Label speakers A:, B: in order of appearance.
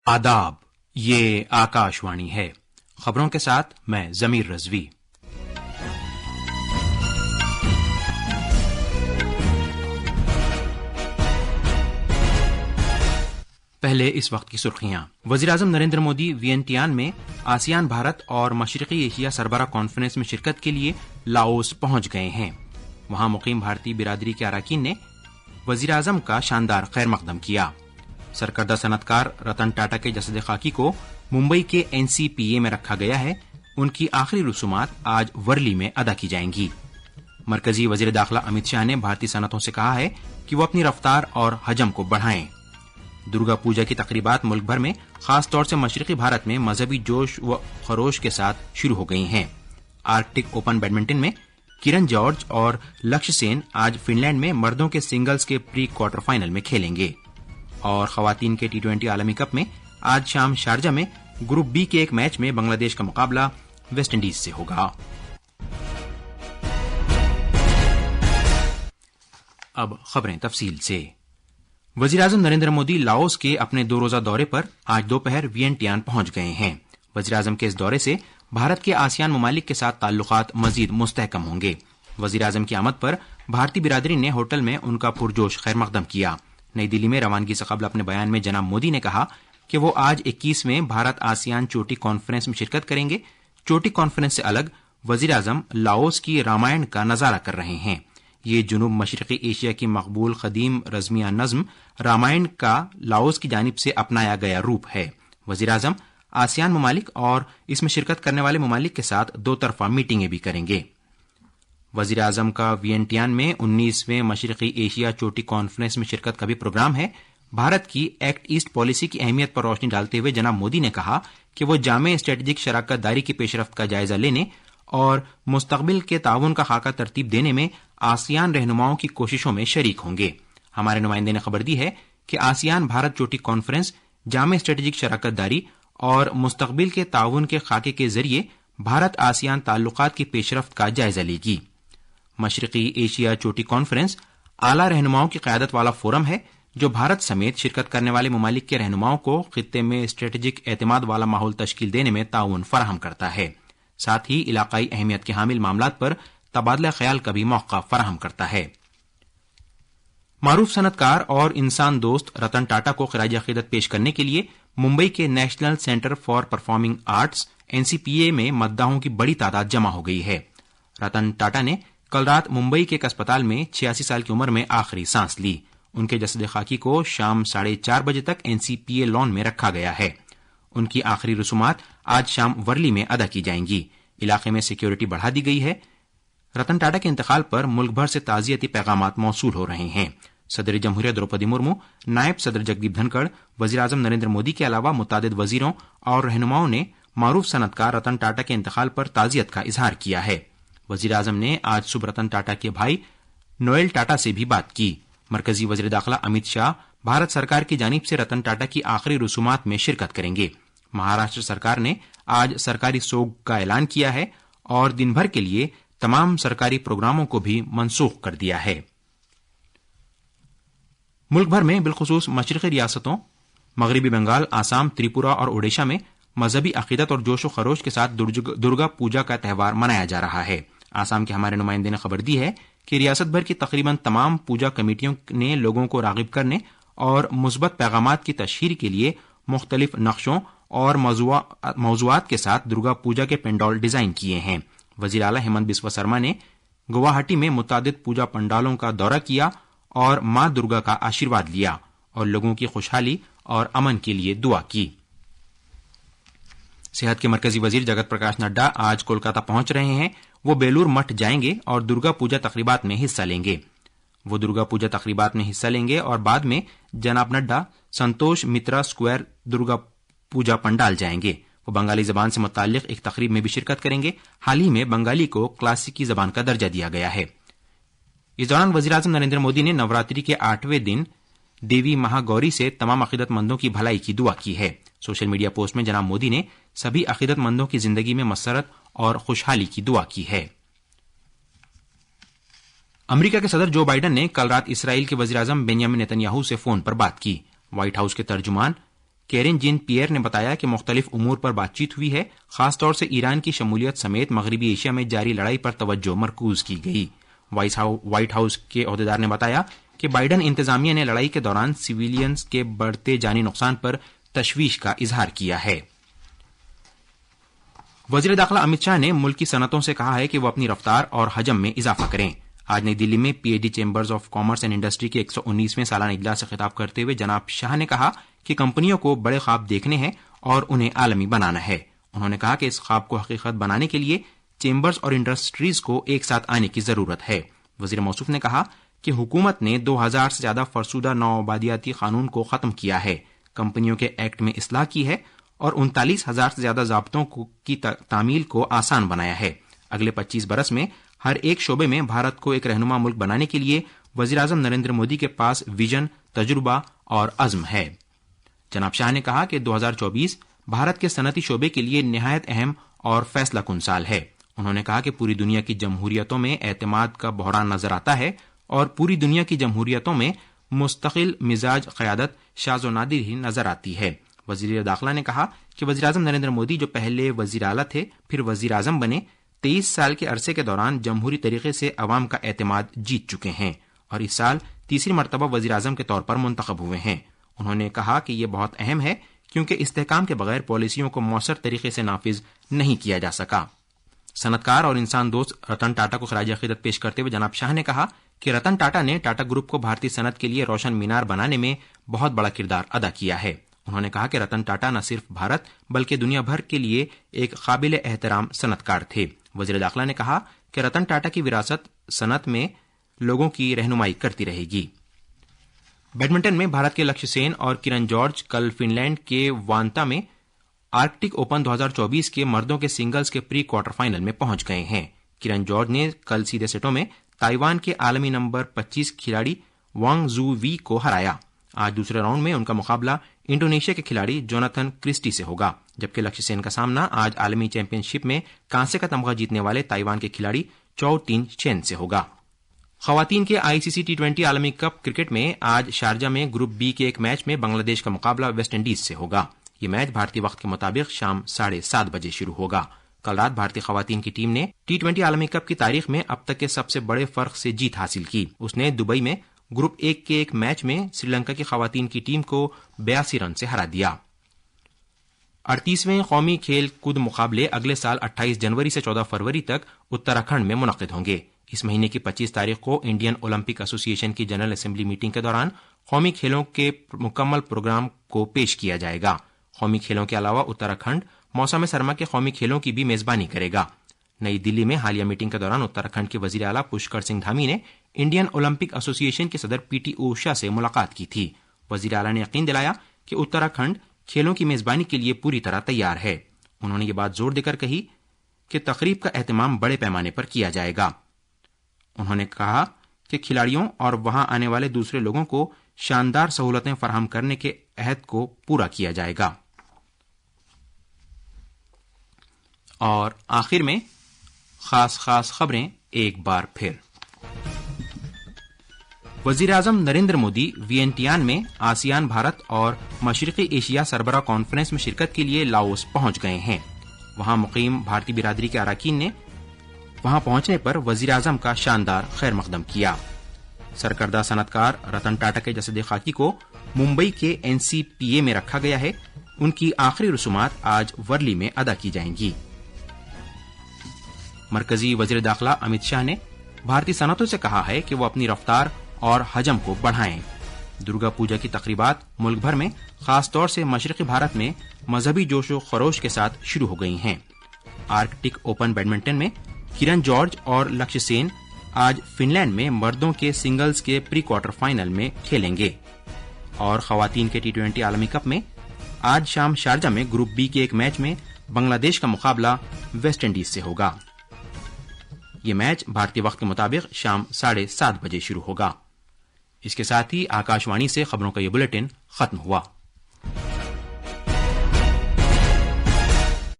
A: آداب، یہ آکاشوانی ہے۔ خبروں کے ساتھ میں ضمیر رضوی۔ پہلے اس وقت کی سرخیاں۔ وزیراعظم نریندر مودی وینٹیان میں آسیان بھارت اور مشرقی ایشیا سربراہ کانفرنس میں شرکت کے لیے لاؤس پہنچ گئے ہیں۔ وہاں مقیم بھارتی برادری کے اراکین نے وزیراعظم کا شاندار خیر مقدم کیا۔ سرکردہ صنعت کار رتن ٹاٹا کے جسد خاکی کو ممبئی کے NCPA میں رکھا گیا ہے۔ ان کی آخری رسومات آج ورلی میں ادا کی جائیں گی۔ مرکزی وزیر داخلہ امت شاہ نے بھارتی صنعتوں سے کہا ہے کہ وہ اپنی رفتار اور حجم کو بڑھائیں۔ درگا پوجا کی تقریبات ملک بھر میں، خاص طور سے مشرقی بھارت میں مذہبی جوش و خروش کے ساتھ شروع ہو گئی ہیں۔ آرکٹک اوپن بیڈمنٹن میں کرن جارج اور لکشیہ سین آج فن لینڈ میں مردوں کے سنگلز کے پری کوارٹر فائنل میں کھیلیں گے، اور خواتین کے T20 عالمی کپ میں آج شام شارجہ میں گروپ بی کے ایک میچ میں بنگلہ دیش کا مقابلہ ویسٹ انڈیز سے ہوگا۔ اب خبریں تفصیل سے۔ وزیراعظم نریندر مودی لاؤس کے اپنے 2 روزہ دورے پر آج دوپہر وینٹیان پہنچ گئے ہیں۔ وزیراعظم کے اس دورے سے بھارت کے آسیان ممالک کے ساتھ تعلقات مزید مستحکم ہوں گے۔ وزیراعظم کی آمد پر بھارتی برادری نے ہوٹل میں ان کا پرجوش خیر مقدم کیا۔ نئی دلی میں روانگی سے قبل اپنے بیان میں جناب مودی نے کہا کہ وہ آج 21ویں بھارت آسیان چوٹی کانفرنس میں شرکت کریں گے۔ چوٹی کانفرنس سے الگ وزیراعظم لاؤس کی رامائن کا نظارہ کر رہے ہیں۔ یہ جنوب مشرقی ایشیا کی مقبول قدیم رزمیہ نظم رامائن کا لاؤس کی جانب سے اپنایا گیا روپ ہے۔ وزیراعظم آسیان ممالک اور اس میں شرکت کرنے والے ممالک کے ساتھ 2 طرفہ میٹنگیں بھی کریں گے۔ وزیراعظم کا وینٹیان میں 19ویں مشرقی ایشیا چوٹی کانفرنس میں شرکت کا بھی پروگرام ہے۔ بھارت کی ایکٹ ایسٹ پالیسی کی اہمیت پر روشنی ڈالتے ہوئے جناب مودی نے کہا کہ وہ جامع اسٹریٹجک شراکت داری کی پیش رفت کا جائزہ لینے اور مستقبل کے تعاون کا خاکہ ترتیب دینے میں آسیان رہنماؤں کی کوششوں میں شریک ہوں گے۔ ہمارے نمائندے نے خبر دی ہے کہ آسیان بھارت چوٹی کانفرنس جامع اسٹریٹجک شراکت داری اور مستقبل کے تعاون کے خاکے کے ذریعے بھارت آسیان تعلقات کی پیش رفت کا جائزہ لے گی۔ مشرقی ایشیا چوٹی کانفرنس اعلیٰ رہنماؤں کی قیادت والا فورم ہے جو بھارت سمیت شرکت کرنے والے ممالک کے رہنماؤں کو خطے میں اسٹریٹجک اعتماد والا ماحول تشکیل دینے میں تعاون فراہم کرتا ہے، ساتھ ہی علاقائی اہمیت کے حامل معاملات پر تبادلہ خیال کا بھی موقع فراہم کرتا ہے۔ معروف صنعت کار اور انسان دوست رتن ٹاٹا کو خراج عقیدت پیش کرنے کے لیے ممبئی کے national centre for performing arts NCPA میں مداحوں کی بڑی تعداد جمع ہو گئی ہے۔ رتن ٹاٹا نے کل رات ممبئی کے ایک اسپتال میں 86 سال کی عمر میں آخری سانس لی۔ ان کے جسد خاکی کو شام 4:30 بجے تک NCPA لان میں رکھا گیا ہے۔ ان کی آخری رسومات آج شام ورلی میں ادا کی جائیں گی۔ علاقے میں سیکیورٹی بڑھا دی گئی ہے۔ رتن ٹاٹا کے انتقال پر ملک بھر سے تعزیتی پیغامات موصول ہو رہے ہیں۔ صدر جمہوریہ دروپدی مرمو، نائب صدر جگدیپ دھنکڑ، وزیراعظم نریندر مودی کے علاوہ متعدد وزیروں اور رہنماؤں نے معروف صنعت کار رتن ٹاٹا کے انتقال پر تعزیت کا اظہار کیا ہے۔ وزیراعظم نے آج صبح رتن ٹاٹا کے بھائی نوئل ٹاٹا سے بھی بات کی۔ مرکزی وزیر داخلہ امت شاہ بھارت سرکار کی جانب سے رتن ٹاٹا کی آخری رسومات میں شرکت کریں گے۔ مہاراشٹر سرکار نے آج سرکاری سوگ کا اعلان کیا ہے اور دن بھر کے لیے تمام سرکاری پروگراموں کو بھی منسوخ کر دیا ہے۔ ملک بھر میں بالخصوص مشرقی ریاستوں مغربی بنگال، آسام، تریپورہ اور اوڈیشہ میں مذہبی عقیدت اور جوش و خروش کے ساتھ درگا پوجا کا تہوار منایا جا رہا ہے۔ آسام کے ہمارے نمائندے نے خبر دی ہے کہ ریاست بھر کی تقریباً تمام پوجا کمیٹیوں نے لوگوں کو راغب کرنے اور مثبت پیغامات کی تشہیر کے لیے مختلف نقشوں اور موضوعات کے ساتھ درگا پوجا کے پنڈال ڈیزائن کیے ہیں۔ وزیر اعلیٰ ہیمنت بسوا سرما نے گواہٹی میں متعدد پوجا پنڈالوں کا دورہ کیا اور ماں درگا کا آشیرواد لیا اور لوگوں کی خوشحالی اور امن کے لیے دعا کی۔ صحت کے مرکزی وزیر جگت پرکاش نڈا آج کولکاتہ پہنچ رہے ہیں۔ وہ بیلور مٹھ جائیں گے اور درگا پوجا تقریبات میں حصہ لیں گے۔ وہ درگا پوجا تقریبات میں حصہ لیں گے اور بعد میں جناب نڈا سنتوش مترا اسکوائر درگا پوجا پنڈال جائیں گے۔ وہ بنگالی زبان سے متعلق ایک تقریب میں بھی شرکت کریں گے۔ حال ہی میں بنگالی کو کلاسیکی زبان کا درجہ دیا گیا ہے۔ اس دوران وزیراعظم نریندر مودی نے نوراتری کے 8ویں دن دیوی مہا گوری سے تمام عقیدت مندوں کی بھلائی کی دعا کی ہے۔ سوشل میڈیا پوسٹ میں جناب مودی نے سبھی عقیدت مندوں کی زندگی میں مسرت اور خوشحالی کی دعا کی ہے۔ امریکہ کے صدر جو بائیڈن نے کل رات اسرائیل کے وزیراعظم بنیامین نتن یاہو سے فون پر بات کی۔ وائٹ ہاؤس کے ترجمان کیرن جین پیئر نے بتایا کہ مختلف امور پر بات چیت ہوئی ہے، خاص طور سے ایران کی شمولیت سمیت مغربی ایشیا میں جاری لڑائی پر توجہ مرکوز کی گئی۔ وائٹ ہاؤس کے عہدیدار نے بتایا کہ بائیڈن انتظامیہ نے لڑائی کے دوران سویلینز کے بڑھتے جانی نقصان پر تشویش کا اظہار کیا ہے۔ وزیر داخلہ امت شاہ نے ملک کی صنعتوں سے کہا ہے کہ وہ اپنی رفتار اور حجم میں اضافہ کریں۔ آج نئی دلی میں P H D chambers of commerce and industry کے 119ویں سالانہ اجلاس سے خطاب کرتے ہوئے جناب شاہ نے کہا کہ کمپنیوں کو بڑے خواب دیکھنے ہیں اور انہیں عالمی بنانا ہے۔ انہوں نے کہا کہ اس خواب کو حقیقت بنانے کے لیے چیمبرز اور انڈسٹریز کو ایک ساتھ آنے کی ضرورت ہے۔ وزیر موصوف نے کہا کہ حکومت نے 2000 سے زیادہ فرسودہ نوآبادیاتی قانون کو ختم کیا ہے، کمپنیوں کے ایکٹ میں اصلاح کی ہے اور 39,000 سے زیادہ ضابطوں کی تعمیل کو آسان بنایا ہے۔ اگلے 25 برس میں ہر ایک شعبے میں بھارت کو ایک رہنما ملک بنانے کے لیے وزیراعظم نریندر مودی کے پاس ویژن، تجربہ اور عزم ہے۔ جناب شاہ نے کہا کہ 2024 بھارت کے صنعتی شعبے کے لیے نہایت اہم اور فیصلہ کن سال ہے۔ انہوں نے کہا کہ پوری دنیا کی جمہوریتوں میں اعتماد کا بحران نظر آتا ہے اور پوری دنیا کی جمہوریتوں میں مستقل مزاج قیادت شاذ و نادر ہی نظر آتی ہے۔ وزیر داخلہ نے کہا کہ وزیراعظم نریندر مودی جو پہلے وزیر اعلیٰ تھے پھر وزیر اعظم بنے، 23 سال کے عرصے کے دوران جمہوری طریقے سے عوام کا اعتماد جیت چکے ہیں اور اس سال تیسری مرتبہ وزیر اعظم کے طور پر منتخب ہوئے ہیں۔ انہوں نے کہا کہ یہ بہت اہم ہے کیونکہ استحکام کے بغیر پالیسیوں کو مؤثر طریقے سے نافذ نہیں کیا جا سکا۔ صنعت کار اور انسان دوست رتن ٹاٹا کو خراج عقیدت پیش کرتے ہوئے جناب شاہ نے کہا کہ رتن ٹاٹا نے ٹاٹا گروپ کو بھارتی صنعت کے لیے روشن مینار بنانے میں بہت بڑا کردار ادا کیا ہے۔ انہوں نے کہا کہ رتن ٹاٹا نہ صرف بھارت بلکہ دنیا بھر کے لیے ایک قابل احترام صنعت کار تھے۔ وزیر داخلہ نے کہا کہ رتن ٹاٹا کی وراثت صنعت میں لوگوں کی رہنمائی کرتی رہے گی۔ بیڈمنٹن میں بھارت کے لکشیہ سین اور کرن جارج کل فن لینڈ کے وانتا میں آرکٹک اوپن 2024 کے مردوں کے سنگلز کے پری کوارٹر فائنل میں پہنچ گئے ہیں۔ کرن جارج نے کل سیدھے سیٹوں میں تائیوان کے عالمی نمبر 25 کھلاڑی وانگ زو وی کو ہرایا۔ آج دوسرے راؤنڈ میں ان کا مقابلہ انڈونیشیا کے کھلاڑی جوناتھن کرسٹی سے ہوگا، جبکہ لکشیہ سین کا سامنا آج عالمی چیمپئن شپ میں کانسے کا تمغہ جیتنے والے تائیوان کے کھلاڑی چاؤ تین چین سے ہوگا۔ خواتین کے آئی سی سی T20 عالمی کپ کرکٹ میں آج شارجہ میں گروپ بی کے ایک میچ میں بنگلہ دیش کا مقابلہ ویسٹ انڈیز سے ہوگا۔ یہ میچ بھارتی وقت کے مطابق شام 7:30 بجے شروع ہوگا۔ کل رات بھارتی خواتین کی ٹیم نے T20 عالمی کپ کی تاریخ میں اب تک کے سب سے بڑے فرق سے جیت حاصل کی۔ اس نے دبئی میں گروپ 1 کے ایک میچ میں سری لنکا کی خواتین کی ٹیم کو 82 رن سے ہرا دیا۔ 38ویں قومی کھیل کود مقابلے اگلے سال 28 جنوری سے 14 فروری تک اتراکھنڈ میں منعقد ہوں گے۔ اس مہینے کی 25 تاریخ کو انڈین اولمپک ایسوسی ایشن کی جنرل اسمبلی میٹنگ کے دوران قومی کھیلوں کے مکمل پروگرام کو پیش کیا جائے گا۔ قومی کھیلوں کے علاوہ اتراکھنڈ موسم سرما کے قومی کھیلوں کی بھی میزبانی کرے گا۔ نئی دلی میں حالیہ میٹنگ کے دوران اتراکھنڈ کے وزیر اعلیٰ پشکر سنگھ دھامی نے انڈین اولمپک ایسوسی ایشن کے صدر PT اوشا سے ملاقات کی تھی۔ وزیر اعلیٰ نے یقین دلایا کہ اتراکھنڈ کھیلوں کی میزبانی کے لیے پوری طرح تیار ہے۔ انہوں نے یہ بات زور دے کر کہی کہ تقریب کا اہتمام بڑے پیمانے پر کیا جائے گا۔ انہوں نے کہا کہ کھلاڑیوں اور وہاں آنے والے دوسرے لوگوں کو شاندار سہولتیں فراہم کرنے کے عہد کو پورا کیا جائے گا۔ اور آخر میں خاص خبریں ایک بار پھر۔ وزیر اعظم نریندر مودی وینٹیان میں آسیان بھارت اور مشرقی ایشیا سربراہ کانفرنس میں شرکت کے لیے لاؤس پہنچ گئے ہیں۔ وہاں مقیم بھارتی برادری کے اراکین نے وہاں پہنچنے پر وزیر اعظم کا شاندار خیر مقدم کیا۔ سرکردہ صنعت کار رتن ٹاٹا کے جسد خاکی کو ممبئی کے NCPA میں رکھا گیا ہے۔ ان کی آخری رسومات آج ورلی میں ادا کی جائیں گی۔ مرکزی وزیر داخلہ امت شاہ نے بھارتی صنعتوں سے کہا ہے کہ وہ اپنی رفتار اور حجم کو بڑھائیں۔ درگا پوجا کی تقریبات ملک بھر میں خاص طور سے مشرقی بھارت میں مذہبی جوش و خروش کے ساتھ شروع ہو گئی ہیں۔ آرکٹک اوپن بیڈمنٹن میں کرن جارج اور لکشیہ سین آج فن لینڈ میں مردوں کے سنگلز کے پری کوارٹر فائنل میں کھیلیں گے، اور خواتین کے T20 عالمی کپ میں آج شام شارجہ میں گروپ بی کے ایک میچ میں بنگلہ دیش کا مقابلہ ویسٹ انڈیز سے ہوگا۔ یہ میچ بھارتی وقت کے مطابق شام 7:30 بجے شروع ہوگا۔ اس کے ساتھ ہی آکاش وانی سے خبروں کا یہ بلیٹن ختم ہوا۔